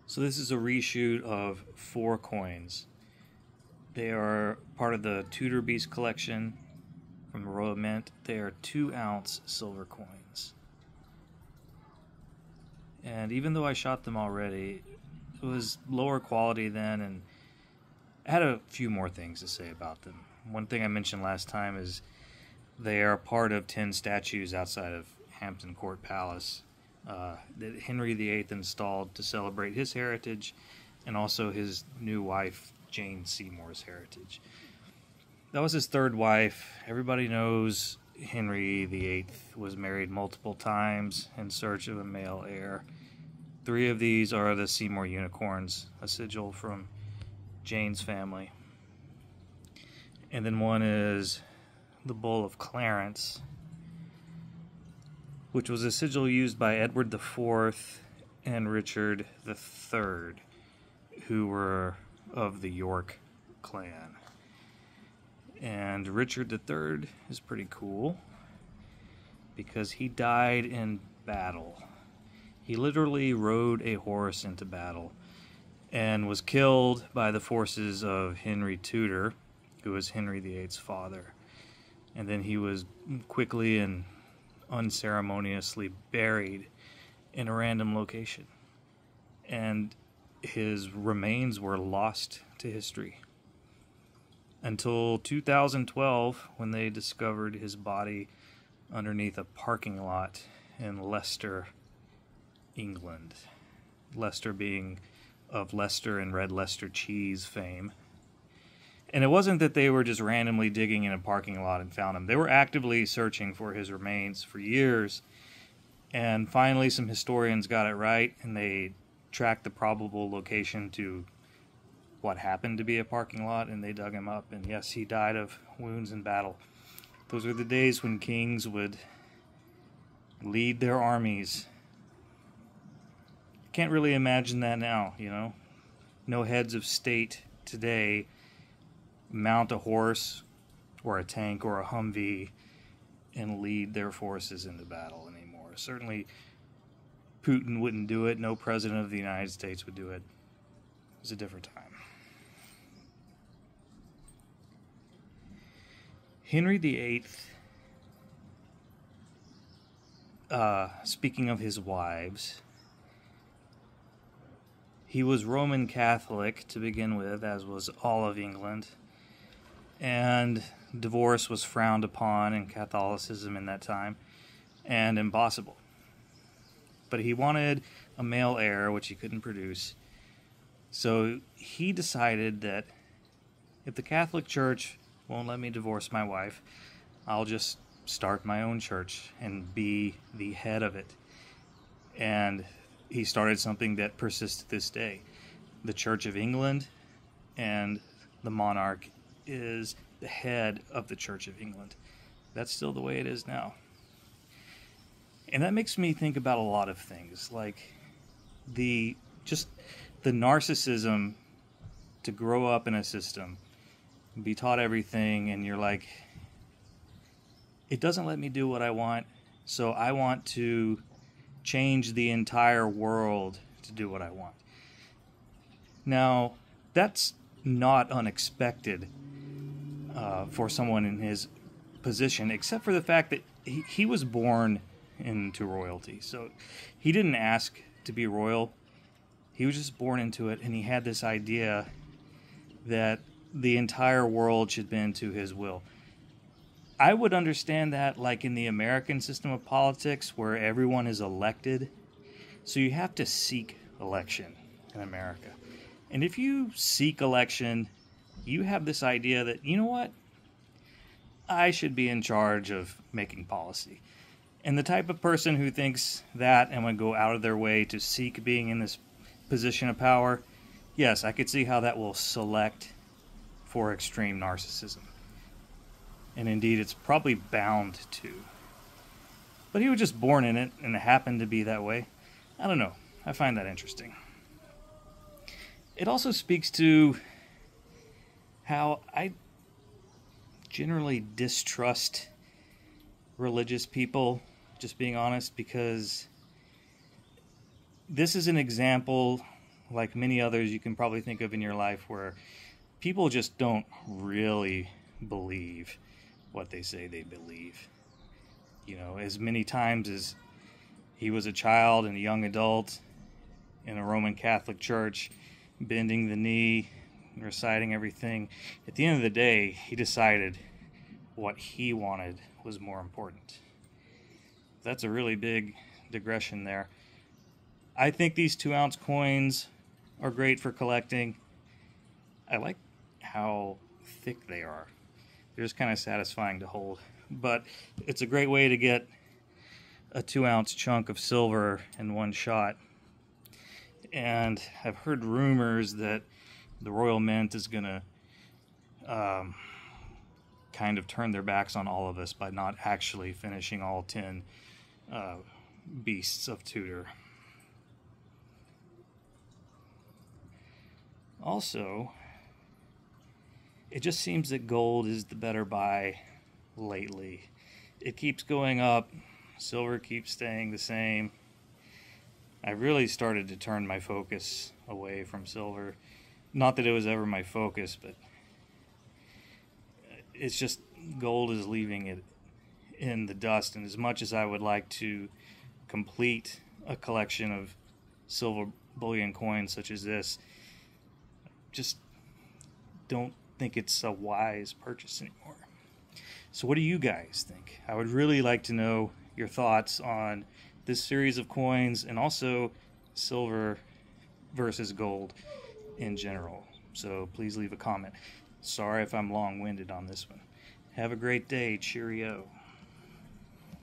So this is a reshoot of 4 coins. They are part of the Tudor Beast collection from the Royal Mint. They are 2-ounce silver coins. And even though I shot them already, it was lower quality then, and I had a few more things to say about them. One thing I mentioned last time is they are part of 10 statues outside of Hampton Court Palace that Henry VIII installed to celebrate his heritage and also his new wife Jane Seymour's heritage. That was his 3rd wife. Everybody knows Henry VIII was married multiple times in search of a male heir. 3 of these are the Seymour unicorns, a sigil from Jane's family. And then one is the Bull of Clarence, which was a sigil used by Edward IV and Richard III, who were of the York clan. And Richard III is pretty cool because he died in battle. He literally rode a horse into battle and was killed by the forces of Henry Tudor, who was Henry VIII's father. And then he was quickly and unceremoniously buried in a random location. And his remains were lost to history until 2012, when they discovered his body underneath a parking lot in Leicester, England. Leicester being of Leicester and red Leicester cheese fame. And it wasn't that they were just randomly digging in a parking lot and found him. They were actively searching for his remains for years. And finally, some historians got it right, and they tracked the probable location to what happened to be a parking lot, and they dug him up. And yes, he died of wounds in battle. Those were the days when kings would lead their armies. Can't really imagine that now, you know? No heads of state today mount a horse or a tank or a Humvee and lead their forces into battle anymore. Certainly Putin wouldn't do it. No president of the United States would do it. It was a different time. Henry VIII, speaking of his wives, he was Roman Catholic to begin with, as was all of England. And divorce was frowned upon in Catholicism in that time, and impossible. But he wanted a male heir, which he couldn't produce. So he decided that if the Catholic Church won't let me divorce my wife, I'll just start my own church and be the head of it. And he started something that persists to this day. The Church of England, and the monarch is the head of the Church of England. That's still the way it is now. And that makes me think about a lot of things, like the narcissism to grow up in a system, be taught everything, and you're like, it doesn't let me do what I want, so I want to change the entire world to do what I want. Now, that's not unexpected for someone in his position, except for the fact that he was born into royalty. So he didn't ask to be royal. He was just born into it, and he had this idea that the entire world should bend to his will. I would understand that like in the American system of politics, where everyone is elected. So you have to seek election in America. And if you seek election, you have this idea that, you know what? I should be in charge of making policy. And the type of person who thinks that and would go out of their way to seek being in this position of power, yes, I could see how that will select for extreme narcissism. And indeed, it's probably bound to. But he was just born in it, and it happened to be that way. I don't know. I find that interesting. It also speaks to how I generally distrust religious people, just being honest, because this is an example like many others you can probably think of in your life, where people just don't really believe what they say they believe. You know, as many times as he was a child and a young adult in a Roman Catholic church, bending the knee, reciting everything, at the end of the day, he decided what he wanted was more important. That's a really big digression there. I think these 2-ounce coins are great for collecting. I like how thick they are. They're just kind of satisfying to hold. But it's a great way to get a 2-ounce chunk of silver in one shot. And I've heard rumors that the Royal Mint is going to kind of turn their backs on all of us by not actually finishing all 10 beasts of Tudor. Also, it just seems that gold is the better buy lately. It keeps going up, silver keeps staying the same. I really started to turn my focus away from silver. Not that it was ever my focus, but it's just gold is leaving it in the dust. And as much as I would like to complete a collection of silver bullion coins such as this, just don't think it's a wise purchase anymore. So what do you guys think? I would really like to know your thoughts on this series of coins, and also silver versus gold in general. So please leave a comment. Sorry if I'm long-winded on this one. Have a great day. Cheerio.